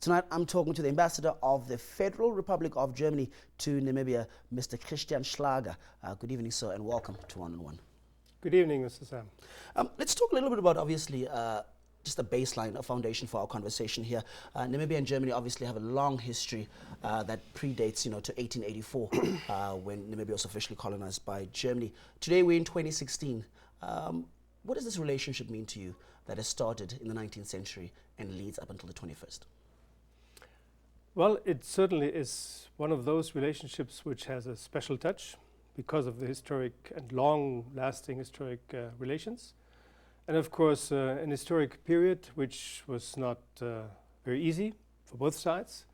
Tonight, I'm talking to the ambassador of the Federal Republic of Germany to Namibia, Mr. Christian Schlager. Good evening, sir, and welcome to One on One. Good evening, Mr. Sam. Let's talk a little bit about, obviously, just a baseline, a foundation for our conversation here. Namibia and Germany obviously have a long history that predates, to 1884, when Namibia was officially colonized by Germany. Today, we're in 2016. What does this relationship mean to you that has started in the 19th century and leads up until the 21st? Well, it certainly is one of those relationships which has a special touch because of the historic and long-lasting historic relations. And of course, an historic period which was not very easy for both sides,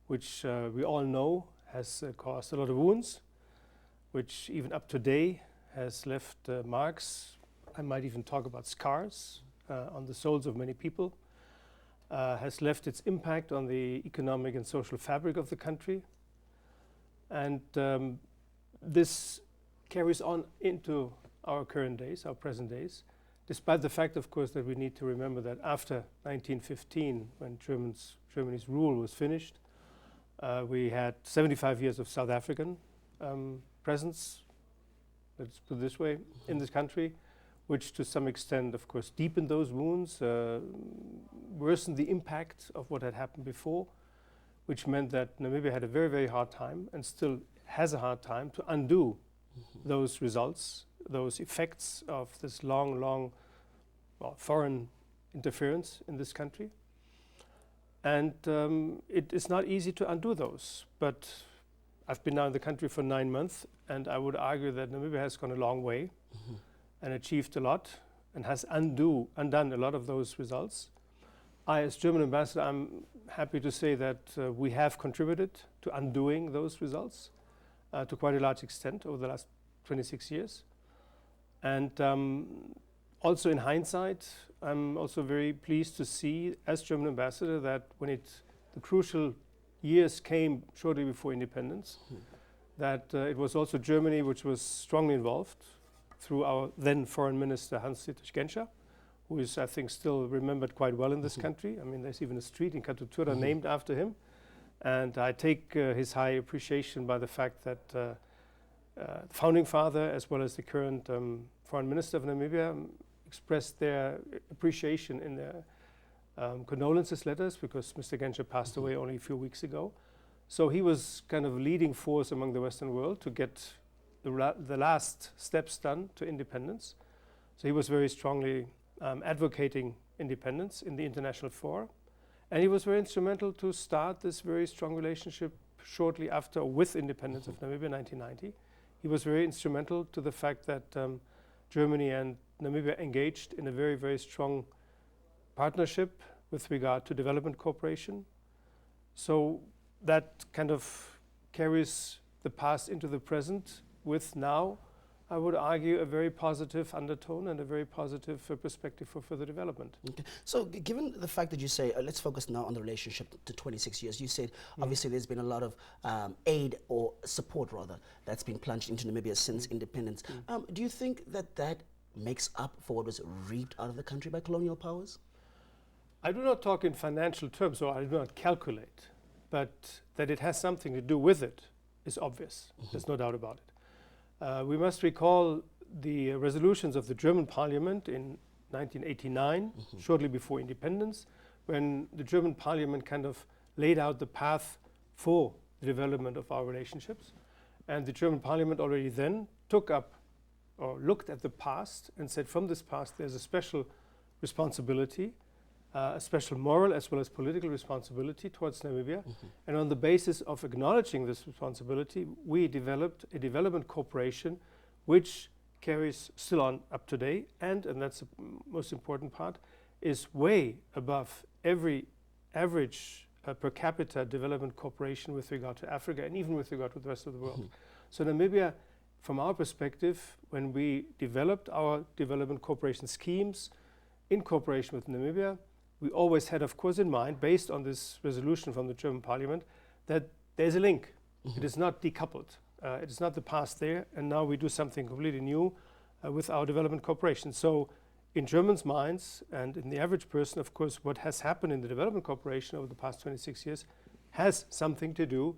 which we all know has caused a lot of wounds, which even up to today has left marks. I might even talk about scars on the souls of many people. Has left its impact on the economic and social fabric of the country. And this carries on into our current days, our present days, despite the fact, of course, that we need to remember that after 1915, when Germany's rule was finished, we had 75 years of South African presence, let's put it this way, in this country, which to some extent, of course, deepened those wounds, worsened the impact of what had happened before, which meant that Namibia had a very, very hard time and still has a hard time to undo those results, those effects of this long, foreign interference in this country. And it is not easy to undo those. But I've been now in the country for 9 months, and I would argue that Namibia has gone a long way and achieved a lot and has undone a lot of those results. I, as German ambassador, I'm happy to say that we have contributed to undoing those results to quite a large extent over the last 26 years. And also in hindsight, I'm also very pleased to see, as German ambassador, that when the crucial years came shortly before independence, that it was also Germany which was strongly involved through our then foreign minister, Hans-Dietrich Genscher, who is, I think, still remembered quite well in this country. I mean, there's even a street in Katutura named after him. And I take his high appreciation by the fact that the founding father, as well as the current foreign minister of Namibia, expressed their appreciation in their condolences letters, because Mr. Genscher passed away only a few weeks ago. So he was kind of a leading force among the Western world to get the last steps done to independence. So he was very strongly advocating independence in the international fora. And he was very instrumental to start this very strong relationship shortly after, with independence of Namibia, 1990. He was very instrumental to the fact that Germany and Namibia engaged in a very, very strong partnership with regard to development cooperation. So that kind of carries the past into the present with now, I would argue, a very positive undertone and a very positive perspective for further development. Okay. So given the fact that you say, let's focus now on the relationship to 26 years, you said obviously there's been a lot of aid or support rather that's been plunged into Namibia since independence. Do you think that makes up for what was reaped out of the country by colonial powers? I do not talk in financial terms, or I do not calculate, but that it has something to do with it is obvious. There's no doubt about it. We must recall the resolutions of the German parliament in 1989, shortly before independence, when the German parliament kind of laid out the path for the development of our relationships. And the German parliament already then took up or looked at the past and said, from this past there's a special responsibility, a special moral as well as political responsibility towards Namibia. And on the basis of acknowledging this responsibility, we developed a development cooperation which carries still on up to date, and that's the most important part, is way above every average per capita development cooperation with regard to Africa and even with regard to the rest of the world. So Namibia, from our perspective, when we developed our development cooperation schemes in cooperation with Namibia, we always had, of course, in mind, based on this resolution from the German parliament, that there's a link. It is not decoupled. It is not the past there, and now we do something completely new with our development cooperation. So in Germans' minds and in the average person, of course, what has happened in the development cooperation over the past 26 years has something to do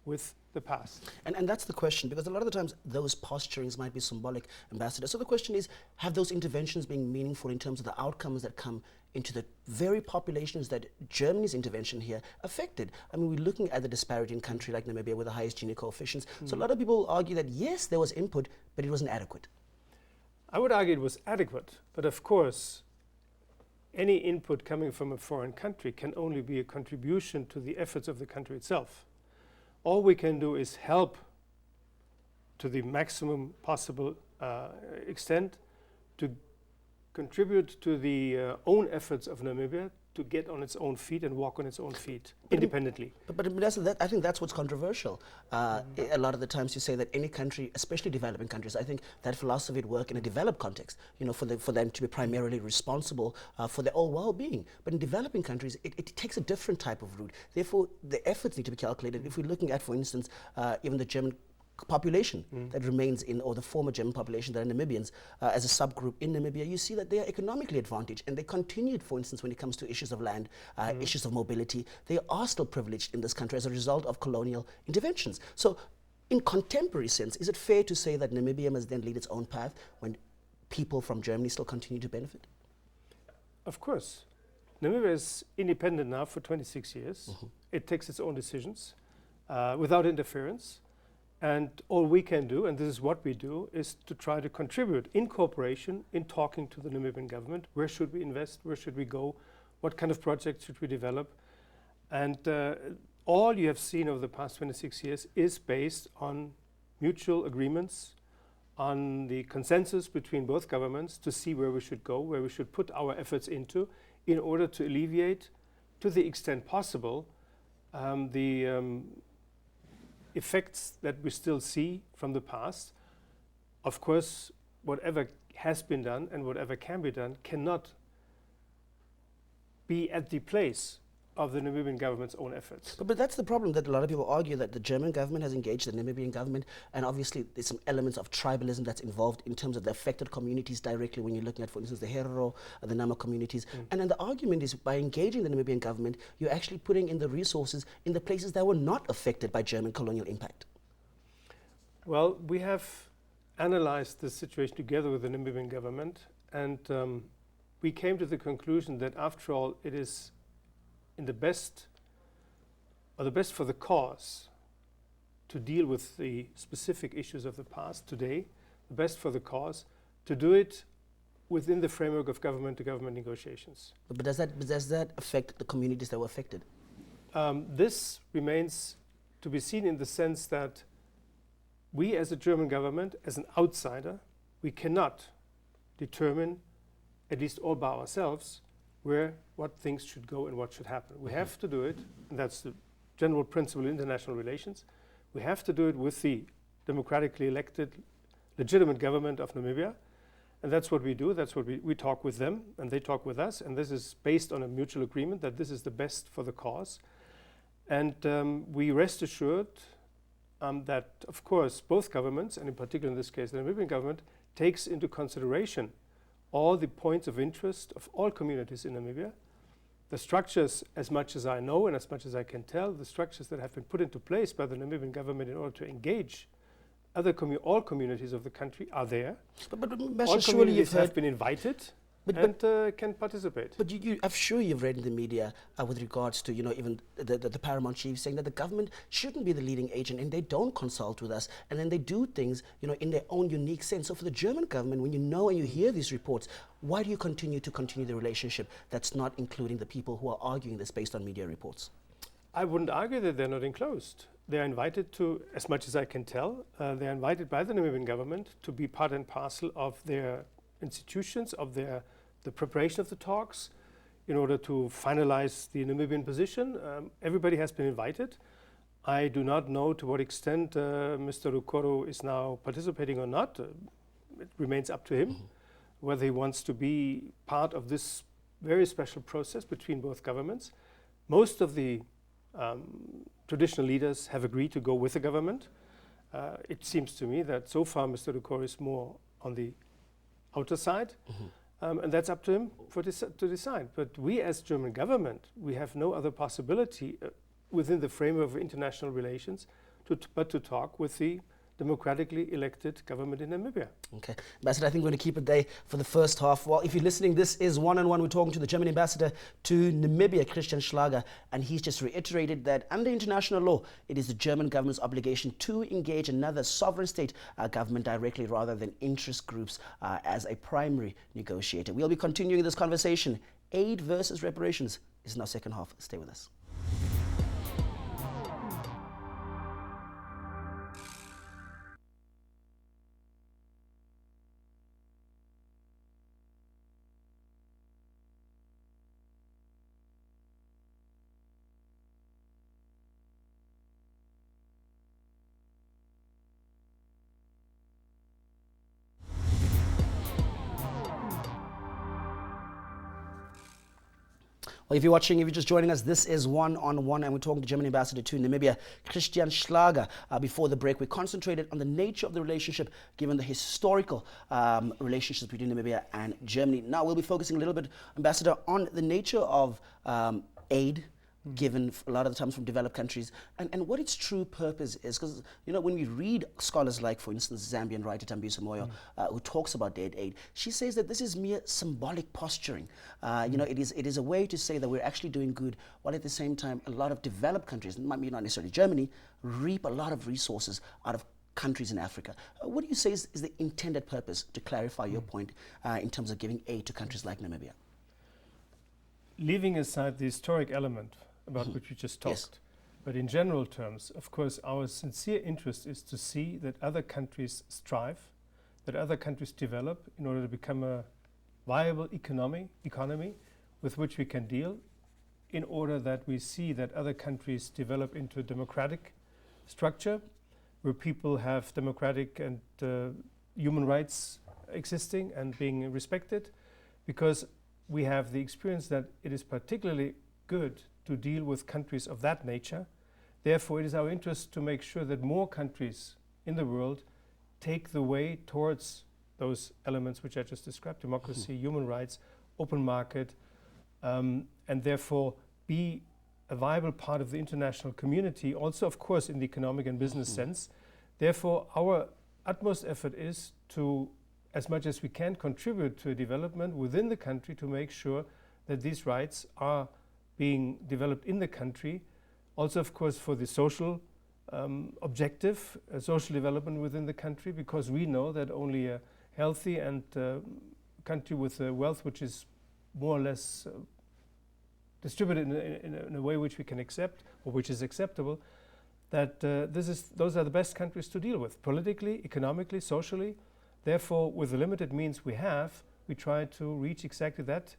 with the past. And that's the question, because a lot of the times those posturings might be symbolic, Ambassador. So the question is, have those interventions been meaningful in terms of the outcomes that come into the very populations that Germany's intervention here affected? I mean, we're looking at the disparity in country like Namibia with the highest Gini coefficients. So a lot of people argue that, yes, there was input, but it wasn't adequate. I would argue it was adequate, but of course, any input coming from a foreign country can only be a contribution to the efforts of the country itself. All we can do is help to the maximum possible extent to contribute to the own efforts of Namibia to get on its own feet and walk on its own feet independently. But I think that's what's controversial. A lot of the times you say that any country, especially developing countries, I think that philosophy would work in a developed context, you know, for them to be primarily responsible for their own well-being. But in developing countries, it takes a different type of route. Therefore, the efforts need to be calculated. If we're looking at, for instance, even the German population that remains in, or the former German population that are Namibians, as a subgroup in Namibia, you see that they are economically advantaged, and they continued, for instance, when it comes to issues of land, issues of mobility, they are still privileged in this country as a result of colonial interventions. So in contemporary sense, is it fair to say that Namibia must then lead its own path when people from Germany still continue to benefit? Of course. Namibia is independent now for 26 years. It takes its own decisions without interference. And all we can do, and this is what we do, is to try to contribute in cooperation, in talking to the Namibian government. Where should we invest? Where should we go? What kind of projects should we develop? And all you have seen over the past 26 years is based on mutual agreements, on the consensus between both governments to see where we should go, where we should put our efforts into in order to alleviate, to the extent possible, the effects that we still see from the past. Of course, whatever has been done and whatever can be done cannot be at the place of the Namibian government's own efforts. But that's the problem, that a lot of people argue that the German government has engaged the Namibian government, and obviously there's some elements of tribalism that's involved in terms of the affected communities directly when you're looking at, for instance, the Herero, the Nama communities. And then the argument is, by engaging the Namibian government, you're actually putting in the resources in the places that were not affected by German colonial impact. Well, we have analyzed the situation together with the Namibian government, and we came to the conclusion that after all, it is in the best for the cause to deal with the specific issues of the past today, the best for the cause to do it within the framework of government-to-government negotiations. But does that affect the communities that were affected? This remains to be seen in the sense that we as a German government, as an outsider, we cannot determine, at least all by ourselves, what things should go and what should happen. We have to do it, and that's the general principle in international relations. We have to do it with the democratically elected, legitimate government of Namibia, and that's what we do. That's what we talk with them, and they talk with us, and this is based on a mutual agreement that this is the best for the cause. And we rest assured that, of course, both governments, and in particular in this case the Namibian government, takes into consideration all the points of interest of all communities in Namibia. The structures, as much as I know and as much as I can tell, the structures that have been put into place by the Namibian government in order to engage all communities of the country are there. But all communities have been invited and can participate. But I'm sure you've read in the media with regards to, even the paramount chief saying that the government shouldn't be the leading agent, and they don't consult with us, and then they do things, in their own unique sense. So for the German government, when you know and you hear these reports, why do you continue the relationship that's not including the people who are arguing this based on media reports? I wouldn't argue that they're not enclosed. They're invited to, as much as I can tell, they're invited by the Namibian government to be part and parcel of their institutions, of the preparation of the talks, in order to finalize the Namibian position. Everybody has been invited. I do not know to what extent Mr. Rukoro is now participating or not. It remains up to him whether he wants to be part of this very special process between both governments. Most of the traditional leaders have agreed to go with the government. It seems to me that so far Mr. Rukoro is more on the outer side. And that's up to him to decide. But we as German government, we have no other possibility within the framework of international relations but to talk with the democratically elected government in Namibia. Okay. Ambassador, I think we're going to keep it there for the first half. Well, if you're listening, this is One-on-One. We're talking to the German ambassador to Namibia, Christian Schlager, and he's just reiterated that under international law, it is the German government's obligation to engage another sovereign state government directly rather than interest groups as a primary negotiator. We'll be continuing this conversation. Aid versus reparations is in our second half. Stay with us. Well, if you're watching, if you're just joining us, this is One-on-One, and we're talking to German ambassador to Namibia, Christian Schlager. Before the break, we concentrated on the nature of the relationship, given the historical relationships between Namibia and Germany. Now we'll be focusing a little bit, Ambassador, on the nature of aid given a lot of the times from developed countries, and what its true purpose is. Because, you know, when we read scholars like, for instance, Zambian writer Tambisa Moyo, who talks about aid, she says that this is mere symbolic posturing. You know, it is a way to say that we're actually doing good, while at the same time, a lot of developed countries, not necessarily Germany, reap a lot of resources out of countries in Africa. What do you say is the intended purpose, to clarify your point, in terms of giving aid to countries like Namibia? Leaving aside the historic element about which we just talked. Yes. But in general terms, of course, our sincere interest is to see that other countries strive, that other countries develop in order to become a viable economy with which we can deal, in order that we see that other countries develop into a democratic structure where people have democratic and human rights existing and being respected, because we have the experience that it is particularly good to deal with countries of that nature. Therefore, it is our interest to make sure that more countries in the world take the way towards those elements which I just described: democracy, human rights, open market, and therefore be a viable part of the international community, also, of course, in the economic and business sense. Therefore, our utmost effort is to, as much as we can, contribute to a development within the country to make sure that these rights are being developed in the country. Also, of course, for the social objective, social development within the country, because we know that only a healthy and country with wealth which is more or less distributed in a way which we can accept, or which is acceptable, that those are the best countries to deal with, politically, economically, socially. Therefore, with the limited means we have, we try to reach exactly that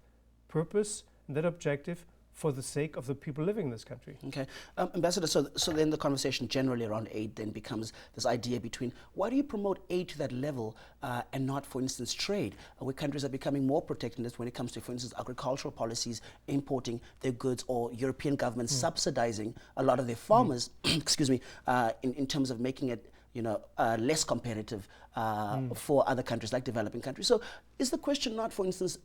purpose and that objective for the sake of the people living in this country. Okay. Ambassador, so then the conversation generally around aid then becomes this idea between, why do you promote aid to that level and not, for instance, trade, where countries are becoming more protectionist when it comes to, for instance, agricultural policies, importing their goods, or European governments subsidizing a lot of their farmers, excuse me, in terms of making it, you know, less competitive for other countries, like developing countries. So is the question not, for instance,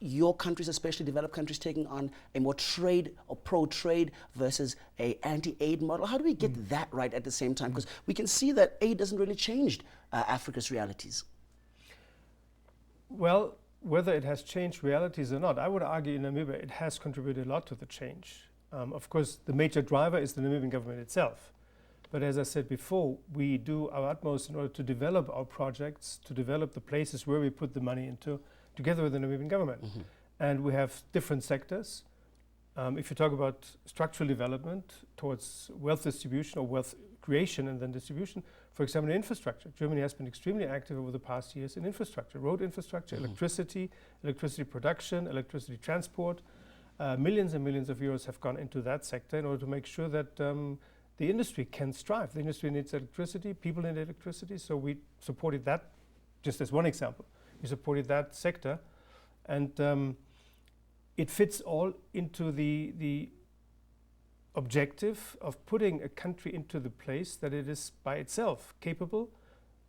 your countries, especially developed countries, taking on a more trade or pro-trade versus a anti-aid model? How do we get that right at the same time? Because we can see that aid doesn't really change Africa's realities. Well, whether it has changed realities or not, I would argue in Namibia it has contributed a lot to the change. Of course, the major driver is the Namibian government itself. But as I said before, we do our utmost in order to develop our projects, to develop the places where we put the money into, together with the Namibian government. And we have different sectors. If you talk about structural development towards wealth distribution or wealth creation and then distribution, for example, in infrastructure, Germany has been extremely active over the past years in infrastructure, road infrastructure, electricity production, electricity transport. Millions and millions of euros have gone into that sector in order to make sure that the industry can strive. The industry needs electricity, people need electricity, so we supported that, just as one example. We supported that sector, and it fits all into the objective of putting a country into the place that it is by itself capable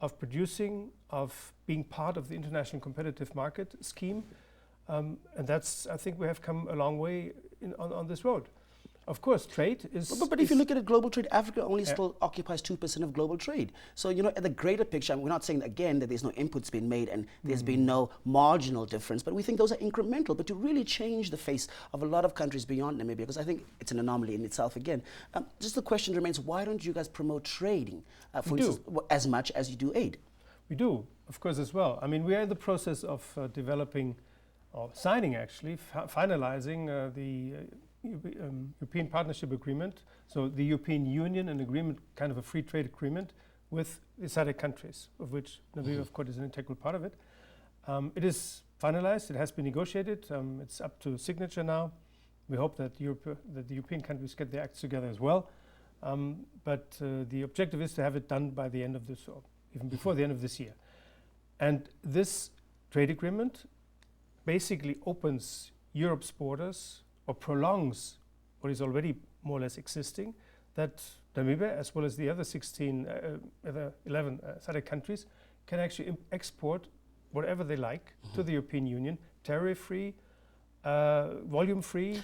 of producing, of being part of the international competitive market scheme. And that's, I think we have come a long way on this road. Of course, trade is... But if you look at it, global trade, Africa only still occupies 2% of global trade. So, you know, at the greater picture, we're not saying, again, that there's no inputs being made and there's been no marginal difference, but we think those are incremental. But to really change the face of a lot of countries beyond Namibia, because I think it's an anomaly in itself again, just the question remains, why don't you guys promote trading, for instance, as much as you do aid? We do, of course, as well. I mean, we are in the process of developing, or signing actually, finalizing the European Partnership Agreement, so the European Union, an agreement, kind of a free trade agreement with the SADC countries, of which Namibia, of course, is an integral part of it. It is finalized, it has been negotiated, it's up to signature now. We hope that the European countries get their acts together as well. But the objective is to have it done by the end of this, or even before the end of this year. And this trade agreement basically opens Europe's borders, or prolongs what is already more or less existing, that Namibia, as well as the other 11 SADC countries, can actually export whatever they like to the European Union, tariff-free, volume-free,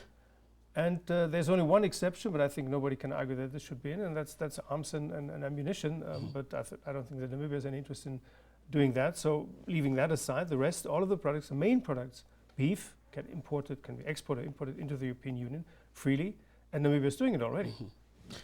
and there's only one exception, but I think nobody can argue that this should be in, and that's arms and ammunition, but I don't think that Namibia has any interest in doing that. So leaving that aside, the rest, all of the products, the main products, beef, can be exported, imported into the European Union freely, and Namibia is doing it already.